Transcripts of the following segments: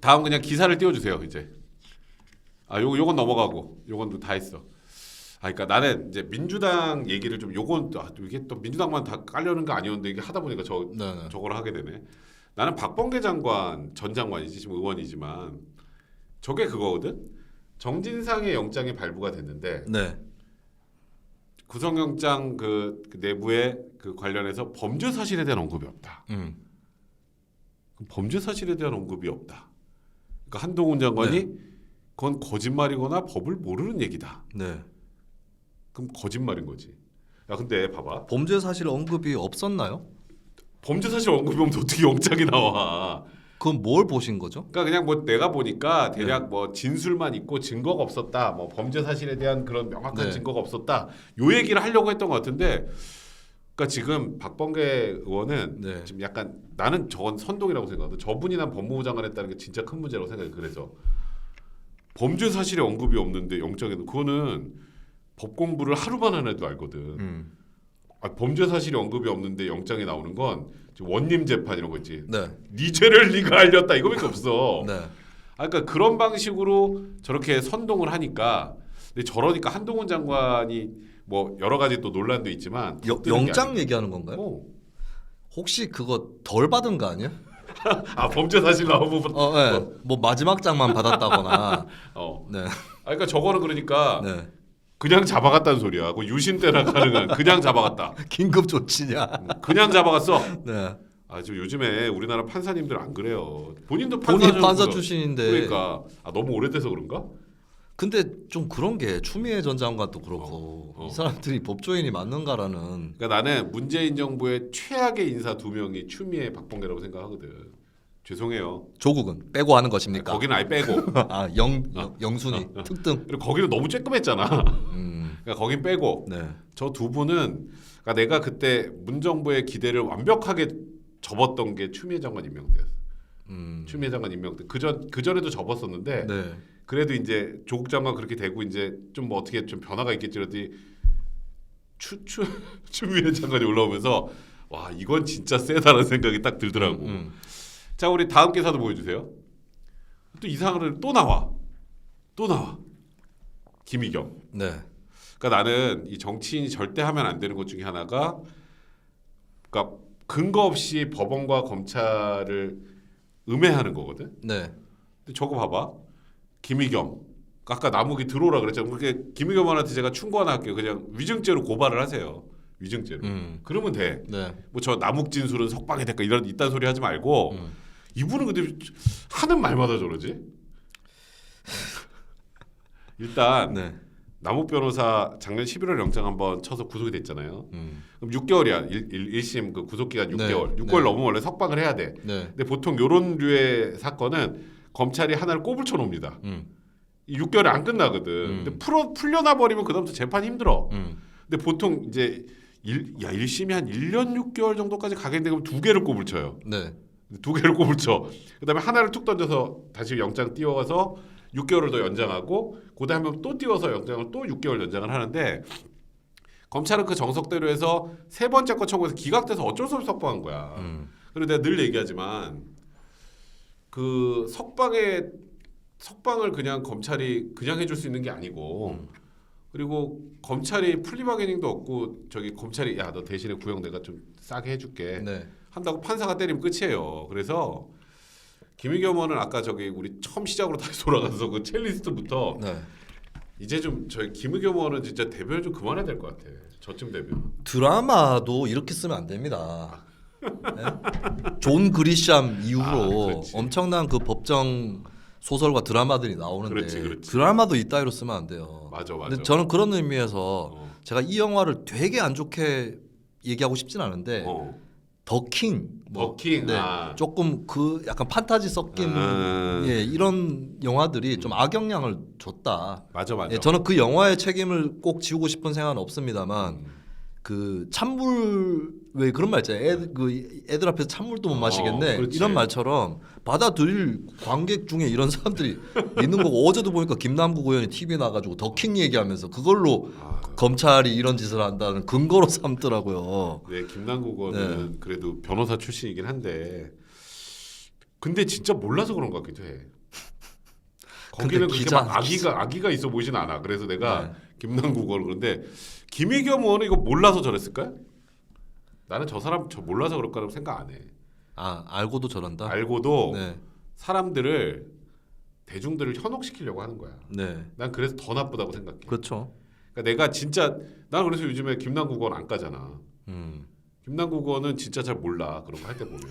다음 그냥 기사를 띄워주세요 이제. 요건 넘어가고 요건 다 했어. 그러니까 나는 이제 민주당 얘기를 좀 요건 이게 또 민주당만 다 깔려는 거 아니었는데 이게 하다 보니까 저걸 하게 되네. 나는 박범계 장관 전 장관이지 지금 의원이지만 저게 그거거든. 정진상의 영장이 발부가 됐는데 네. 구속영장 그 내부에 그 관련해서 범죄 사실에 대한 언급이 없다. 범죄 사실에 대한 언급이 없다. 그러니까 한동훈 장관이 그건 거짓말이거나 법을 모르는 얘기다. 네. 그럼 거짓말인 거지. 야 근데 봐봐. 범죄 사실 언급이 없었나요? 범죄 사실 언급이 없는데 어떻게 영장이 나와? 그건 뭘 보신 거죠? 그러니까 그냥 뭐 내가 보니까 대략 뭐 진술만 있고 증거가 없었다. 뭐 범죄 사실에 대한 그런 명확한 증거가 없었다. 요 얘기를 하려고 했던 것 같은데. 그러니까 지금 박범계 의원은 지금 약간 나는 저건 선동이라고 생각하거든. 저분이 난 법무부 장관 했다는 게 진짜 큰 문제라고 생각해. 그래서 범죄 사실에 언급이 없는데 영장에는 그거는 법 공부를 하루만 안 해도 알거든. 범죄 사실이 언급이 없는데 영장에 나오는 건 원님 재판 이런 거 있지. 네 죄를 네가 알렸다 이거밖에 없어. 그러니까 그런 방식으로 저렇게 선동을 하니까. 근데 저러니까 한동훈 장관이 뭐 여러 가지 또 논란도 있지만 영장 얘기하는 건가요? 혹시 그거 덜 받은 거 아니야? 범죄 사실 나오면 뭐 마지막 장만 받았다거나. 그러니까 저거는 그러니까 그냥 잡아갔다는 소리야. 그 유심 때나 가능한 그냥 잡아갔다. 긴급 조치냐? 그냥 잡아갔어. 지금 요즘에 우리나라 판사님들 안 그래요. 본인도 판사 출신인데. 그러니까 너무 오래돼서 그런가? 근데 좀 그런 게 추미애 전 장관도 그렇고 이 사람들이 법조인이 맞는가라는. 그러니까 나는 문재인 정부의 최악의 인사 두 명이 추미애, 박범계라고 생각하거든. 죄송해요. 조국은 빼고 하는 것입니까? 거기는 아예 빼고. 영순이 특등. 그리고 거기는 너무 쬐끔했잖아. 그러니까 거긴 빼고. 저 두 분은 그러니까 내가 그때 문 정부의 기대를 완벽하게 접었던 게 추미애 장관 임명 때였어. 추미애 장관 임명 때. 그 전에도 접었었는데. 그래도 이제 조국 장관 그렇게 되고 이제 좀 뭐 어떻게 좀 변화가 있겠지 그랬더니 추미애 장관이 올라오면서 와 이건 진짜 세다는 생각이 딱 들더라고. 자 우리 다음 기사도 보여주세요. 또 이상한 또 나와. 김의겸. 그러니까 나는 이 정치인이 절대 하면 안 되는 것 중에 하나가 그러니까 근거 없이 법원과 검찰을 음해하는 거거든. 근데 저거 봐봐. 김의겸 아까 남욱이 들어오라 그랬잖아. 그렇게 김의겸한테 제가 충고 하나 할게요. 그냥 위증죄로 고발을 하세요. 위증죄로. 그러면 돼. 뭐 저 남욱 진술은 석방이 될까 이딴 소리 하지 말고 이분은 근데 하는 말마다 저러지. 일단 남욱 변호사 작년 11월 영장 한번 쳐서 구속이 됐잖아요. 그럼 6개월이야. 1심 그 구속 기간 6개월. 6개월 넘으면 원래 석방을 해야 돼. 근데 보통 요런 류의 사건은 검찰이 하나를 꼬불 쳐놓습니다. 6개월이 안 끝나거든. 근데 풀려나 버리면 그다음부터 재판이 힘들어. 근데 보통 이제 1심이 한 1년 6개월 정도까지 가겠는데 그럼 2개를 꼬불 쳐요. 2개를 꼬불 쳐. 그다음에 하나를 툭 던져서 다시 영장 띄워서 6개월을 더 연장하고 그다음에 또 띄워서 영장을 또 6개월 연장을 하는데 검찰은 그 정석대로 해서 세 번째 거 청구해서 기각돼서 어쩔 수 없이 석방한 거야. 그리고 내가 늘 얘기하지만 그 석방을 그냥 검찰이 그냥 해줄 수 있는 게 아니고 그리고 검찰이 플리바게닝도 없고 저기 검찰이 야 너 대신에 구형 내가 좀 싸게 해줄게 한다고 판사가 때리면 끝이에요. 그래서 김의겸 의원은 아까 저기 우리 처음 시작으로 다시 돌아가서 그 첼리스트부터 이제 좀 저희 김의겸 의원은 진짜 대변 좀 그만해야 될 것 같아. 저쯤 되면 드라마도 이렇게 쓰면 안 됩니다. 존 그리샴 이후로 엄청난 그 법정 소설과 드라마들이 나오는데 드라마도 이따위로 쓰면 안 돼요. 맞아. 근데 저는 그런 의미에서 제가 이 영화를 되게 안 좋게 얘기하고 싶진 않은데 더킹 조금 그 약간 판타지 섞인 이런 영화들이 좀 악영향을 줬다. 맞아. 저는 그 영화의 책임을 꼭 지우고 싶은 생각은 없습니다만 그 찬물 왜 그런 말 있잖아요. 애들 앞에서 찬물도 못 마시겠네. 이런 말처럼 받아들일 관객 중에 이런 사람들이 있는 거고 어제도 보니까 김남국 의원이 TV에 나가지고 더킹 얘기하면서 그걸로 검찰이 이런 짓을 한다는 근거로 삼더라고요. 네, 김남국 의원은 그래도 변호사 출신이긴 한데 근데 진짜 몰라서 그런 것 같기도 해. 거기는 그렇게 기자, 막 악의가 있어 보이진 않아. 그래서 내가 네. 김남국을 그런데 김의겸 의원은 이거 몰라서 저랬을까요? 나는 저 사람 저 몰라서 그럴 거라고 생각 안 해. 알고도 저런다. 알고도 네. 사람들을 대중들을 현혹시키려고 하는 거야. 네. 난 그래서 더 나쁘다고 생각해. 그렇죠. 그러니까 내가 진짜 난 그래서 요즘에 김남국 의원 안 까잖아. 김남국 의원은 진짜 잘 몰라 그런 거 할 때 보면.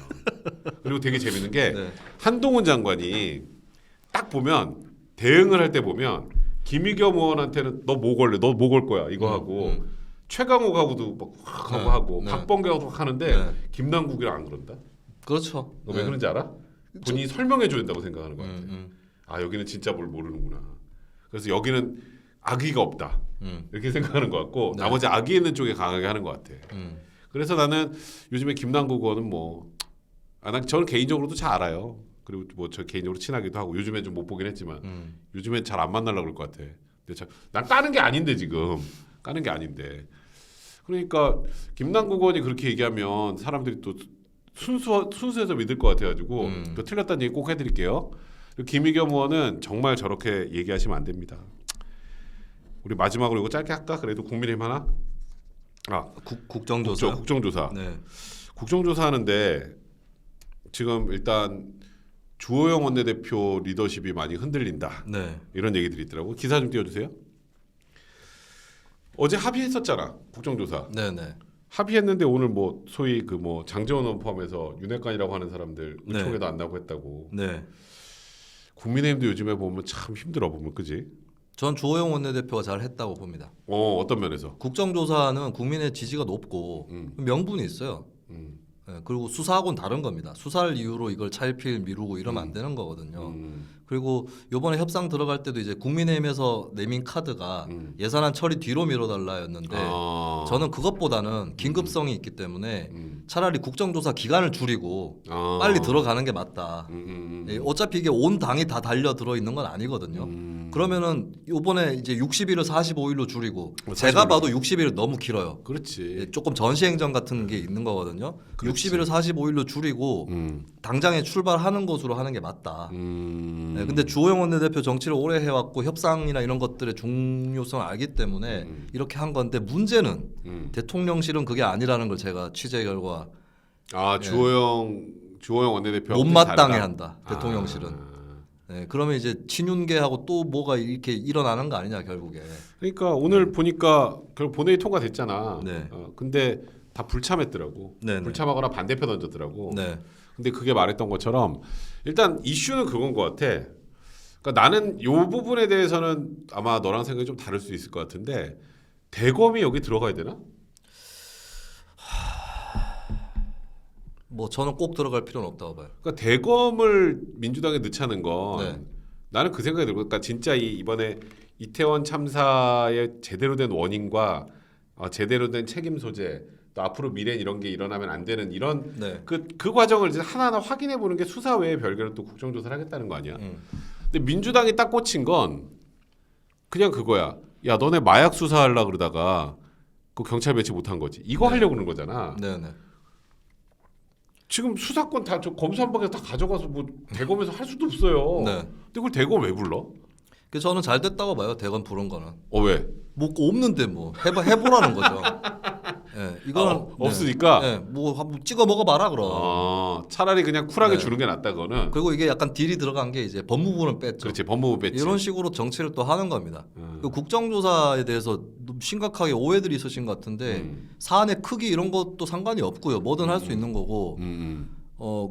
그리고 되게 재밌는 게 네. 한동훈 장관이 딱 보면 대응을 할 때 보면 김의겸 의원한테는 너 뭐 걸래? 너 뭐 걸 거야? 이거 하고 최강욱하고도 막 하고 네. 하고 네. 박범계하고도 하는데 네. 김남국이랑 안 그런다. 그렇죠. 너 왜 그런지 알아? 본인이 설명해 줘야 된다고 생각하는 것 같아. 아 여기는 진짜 뭘 모르는구나. 그래서 여기는 악의가 없다. 이렇게 생각하는 것 같고 네. 나머지 악의 있는 쪽에 강하게 하는 것 같아. 그래서 나는 요즘에 김남국 의원은 저는 개인적으로도 잘 알아요. 그리고 뭐 저 개인적으로 친하기도 하고 요즘에 좀 못 보긴 했지만 요즘엔 잘 안 만나려고 그럴 것 같아. 근데 난 까는 게 아닌데 지금 까는 게 아닌데 그러니까 김남국 의원이 그렇게 얘기하면 사람들이 또 순수해서 믿을 것 같아가지고 또 틀렸다는 얘기 꼭 해드릴게요. 그리고 김의겸 의원은 정말 저렇게 얘기하시면 안 됩니다. 우리 마지막으로 이거 짧게 할까? 그래도 국민의힘 하나? 국정조사. 국정조사. 네. 국정조사 하는데 지금 일단 주호영 원내대표 리더십이 많이 흔들린다. 네. 이런 얘기들이 있더라고. 기사 좀 띄워주세요. 어제 합의했었잖아. 국정조사. 네네. 합의했는데 오늘 뭐 소위 그 뭐 장제원 의원 포함해서 윤핵관이라고 하는 사람들 네. 의총에도 안 나고 했다고. 네. 국민의힘도 요즘에 보면 참 힘들어 보면 그지? 전 주호영 원내대표가 잘 했다고 봅니다. 어떤 면에서? 국정조사는 국민의 지지가 높고 명분이 있어요. 네, 그리고 수사하고는 다른 겁니다. 수사를 이유로 이걸 차일피일 미루고 이러면 안 되는 거거든요. 그리고 이번에 협상 들어갈 때도 이제 국민의힘에서 내민 카드가 예산안 처리 뒤로 미뤄달라였는데 저는 그것보다는 긴급성이 있기 때문에 차라리 국정조사 기간을 줄이고 빨리 들어가는 게 맞다. 예, 어차피 이게 온 당이 다 달려 들어 있는 건 아니거든요. 그러면은 이번에 이제 60일을 45일로 줄이고 제가 봐도 60일 너무 길어요. 그렇지. 예, 조금 전시행정 같은 게 있는 거거든요. 그렇지. 60일을 45일로 줄이고 당장에 출발하는 것으로 하는 게 맞다. 네, 근데 주호영 원내대표 정치를 오래 해왔고 협상이나 이런 것들의 중요성을 알기 때문에 이렇게 한 건데 문제는 대통령실은 그게 아니라는 걸 제가 취재 결과 주호영 원내대표 못마땅해 한다. 대통령실은. 네, 그러면 이제 친윤계하고 또 뭐가 이렇게 일어나는 거 아니냐 결국에. 그러니까 오늘 보니까 결국 본회의 통과됐잖아. 네. 근데 다 불참했더라고. 네네. 불참하거나 반대표 던졌더라고. 네. 근데 그게 말했던 것처럼 일단 이슈는 그건 것 같아. 그러니까 나는 이 부분에 대해서는 아마 너랑 생각이 좀 다를 수 있을 것 같은데 대검이 여기 들어가야 되나? 뭐 저는 꼭 들어갈 필요는 없다고 봐요. 그러니까 대검을 민주당에 넣자는 건 네. 나는 그 생각이 들고, 그러니까 진짜 이번에 이태원 참사의 제대로 된 원인과 제대로 된 책임 소재, 또 앞으로 미래엔 이런 게 일어나면 안 되는 이런 네. 그 과정을 이제 하나하나 확인해 보는 게 수사 외에 별개로 또 국정조사를 하겠다는 거 아니야? 근데 민주당이 딱 꽂힌 건 그냥 그거야. 야, 너네 마약 수사하려 그러다가 그 경찰 배치 못한 거지. 이거 네. 하려고 그러는 거잖아. 네네. 지금 수사권 다 저 검수한박에서 다 가져가서 뭐 대검에서 할 수도 없어요. 네. 근데 그걸 대검 왜 불러? 그래서 저는 잘 됐다고 봐요. 대검 부른 거는. 왜? 뭐 없는데 뭐 해보라는 거죠. 예, 이거는 없으니까. 네, 뭐 한번 찍어 먹어봐라 그럼. 차라리 그냥 쿨하게 네. 주는 게 낫다 그거는. 그리고 이게 약간 딜이 들어간 게 이제 법무부는 뺐죠. 그렇지, 법무부 뺐지. 이런 식으로 정치를 또 하는 겁니다. 그 국정조사에 대해서 심각하게 오해들이 있으신 것 같은데 사안의 크기 이런 것도 상관이 없고요. 뭐든 할 수 있는 거고.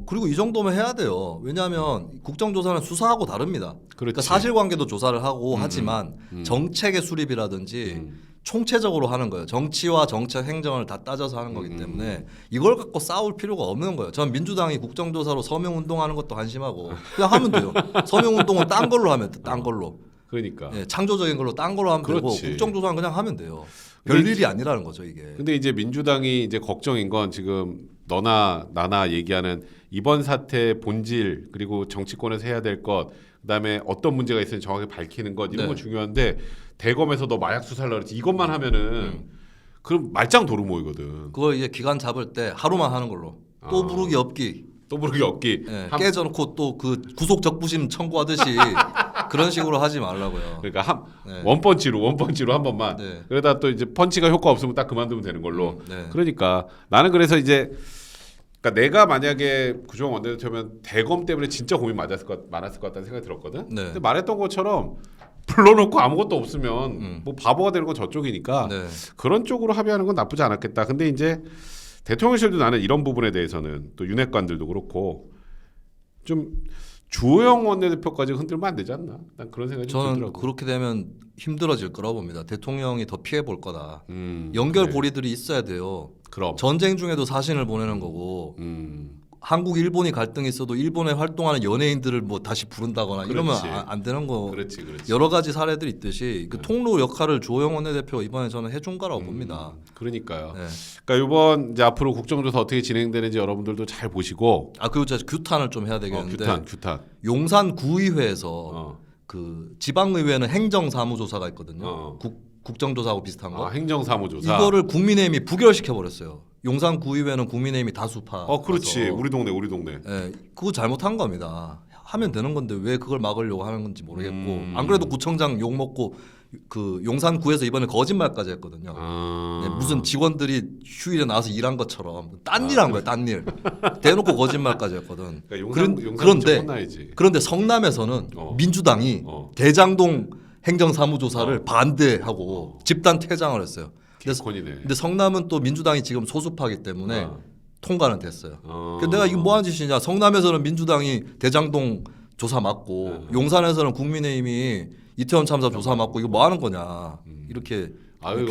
그리고 이 정도면 해야 돼요. 왜냐하면 국정조사는 수사하고 다릅니다. 그러니까 사실관계도 조사를 하고 하지만 정책의 수립이라든지 총체적으로 하는 거예요. 정치와 정책, 행정을 다 따져서 하는 거기 때문에 이걸 갖고 싸울 필요가 없는 거예요. 전 민주당이 국정조사로 서명운동하는 것도 한심하고 그냥 하면 돼요. 서명운동은 딴 걸로 하면 돼. 딴 걸로. 그러니까. 예, 창조적인 걸로 딴 걸로 하면 되고 국정조사는 그냥 하면 돼요. 별일이 아니라는 거죠 이게. 근데 이제 민주당이 이제 걱정인 건 지금 너나 나나 얘기하는 이번 사태 본질 그리고 정치권에서 해야 될 것 그다음에 어떤 문제가 있는지 정확히 밝히는 것 이런 건 중요한데 대검에서 너 마약 수사하려고 그랬지 이것만 하면은 그럼 말짱 도루모이거든. 그걸 이제 기간 잡을 때 하루만 하는 걸로 또 부르기 없기. 또 부르기 없기. 예, 깨져놓고 또 그 구속 적부심 청구하듯이 그런 식으로 하지 말라고요. 그러니까 네. 원펀치로 한 번만. 네. 그러다 또 이제 펀치가 효과 없으면 딱 그만두면 되는 걸로. 네. 그러니까 나는 그래서 이제 그러니까 내가 만약에 구종원 원내대표면 대검 때문에 진짜 고민 많았을 것 같다는 생각이 들었거든. 네. 근데 말했던 것처럼 불러놓고 아무것도 없으면 뭐 바보가 되는 건 저쪽이니까 네. 그런 쪽으로 합의하는 건 나쁘지 않았겠다. 근데 이제 대통령실도 나는 이런 부분에 대해서는 또 윤핵관들도 그렇고 좀 주호영 원내대표까지 흔들면 안 되지 않나? 난 그런 생각이 좀 저는 들더라고. 그렇게 되면 힘들어질 거라고 봅니다. 대통령이 더 피해 볼 거다. 연결 그래. 고리들이 있어야 돼요. 그럼. 전쟁 중에도 사신을 보내는 거고 한국 일본이 갈등이 있어도 일본에 활동하는 연예인들을 뭐 다시 부른다거나 이러면 그렇지. 안 되는 거. 그렇지. 여러 가지 사례들이 있듯이 그 통로 역할을 주호영 원내대표가 이번에 저는 해준 거라고 봅니다. 그러니까요. 네. 그러니까 이번 이제 앞으로 국정조사 어떻게 진행되는지 여러분들도 잘 보시고. 그리고 제가 규탄을 좀 해야 되겠는데 규탄. 용산 구의회에서 그 지방의회는 행정사무조사가 있거든요. 국정조사하고 비슷한 거. 행정사무조사. 이거를 국민의힘이 부결시켜 버렸어요. 용산 구의회는 국민의힘이 다수파. 그렇지. 우리 동네. 예, 그거 잘못한 겁니다. 하면 되는 건데 왜 그걸 막으려고 하는 건지 모르겠고. 안 그래도 구청장 욕 먹고 그 용산구에서 이번에 거짓말까지 했거든요. 네, 무슨 직원들이 휴일에 나와서 일한 것처럼 딴 일 한 거예요. 딴 일. 대놓고 거짓말까지 했거든. 그러니까 그런데 성남에서는 민주당이 대장동 행정사무조사를 반대하고 집단 퇴장을 했어요. 근데 성남은 또 민주당이 지금 소수파기 때문에 통과는 됐어요. 근데 내가 이게 뭐하는 짓이냐? 성남에서는 민주당이 대장동 조사 맡고 용산에서는 국민의힘이 이태원 참사 조사 맡고 이거 뭐 하는 거냐? 이렇게 아주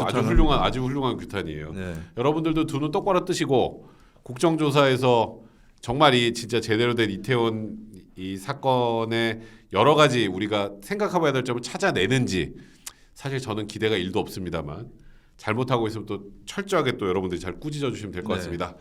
훌륭한 규탄이에요. 네. 여러분들도 두 눈 똑바로 뜨시고 국정조사에서 정말 이 진짜 제대로 된 이태원 이 사건의 여러 가지 우리가 생각해봐야 될 점을 찾아내는지 사실 저는 기대가 1도 없습니다만 잘못하고 있으면 또 철저하게 또 여러분들이 잘 꾸짖어 주시면 될 것 같습니다.